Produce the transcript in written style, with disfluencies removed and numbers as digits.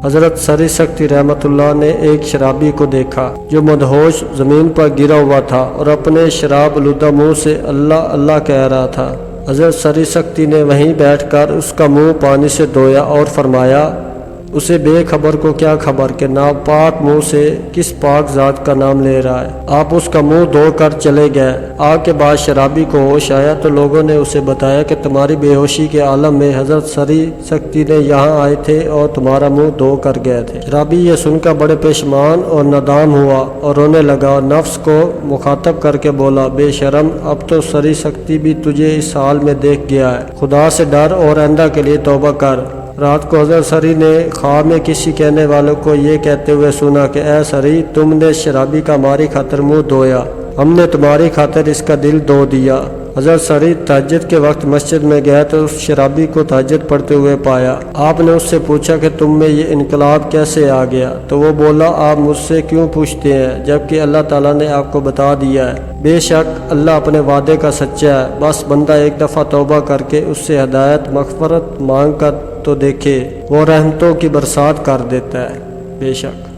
حضرت سری سختی رحمت اللہ نے ایک شرابی کو دیکھا جو مدہوش زمین پر گرا ہوا تھا اور اپنے شراب آلودہ منہ سے اللہ اللہ کہہ رہا تھا۔ حضرت سری سختی نے وہیں بیٹھ کر اس کا منہ پانی سے دھویا اور فرمایا، اسے بے خبر کو کیا خبر کہ ناپاک منہ سے کس پاک ذات کا نام لے رہا ہے۔ آپ اس کا منہ دھو کر چلے گئے۔ آگ کے بعد شرابی کو ہوش آیا تو لوگوں نے اسے بتایا کہ تمہاری بے ہوشی کے عالم میں حضرت سری سختی نے یہاں آئے تھے اور تمہارا منہ دھو کر گئے تھے۔ شرابی یہ سن کر بڑے پشیمان اور نادام ہوا اور رونے لگا اور نفس کو مخاطب کر کے بولا، بے شرم، اب تو سری سختی بھی تجھے اس حال میں دیکھ گیا ہے، خدا سے ڈر اور آئندہ کے لیے توبہ کر۔ رات کو حضرت سری نے خواب میں کسی کہنے والوں کو یہ کہتے ہوئے سنا کہ اے سری، تم نے شرابی کا ہماری خاطر منہ دھویا، ہم نے تمہاری خاطر اس کا دل دھو دیا۔ حضرت سری تہجد کے وقت مسجد میں گئے تو اس شرابی کو تہجد پڑھتے ہوئے پایا۔ آپ نے اس سے پوچھا کہ تم میں یہ انقلاب کیسے آ گیا؟ تو وہ بولا، آپ مجھ سے کیوں پوچھتے ہیں جبکہ اللہ تعالیٰ نے آپ کو بتا دیا ہے۔ بے شک اللہ اپنے وعدے کا سچا ہے، بس بندہ ایک دفعہ توبہ کر کے اس سے ہدایت مغفرت مانگ کر تو دیکھے، وہ رحمتوں کی برسات کر دیتا ہے۔ بے شک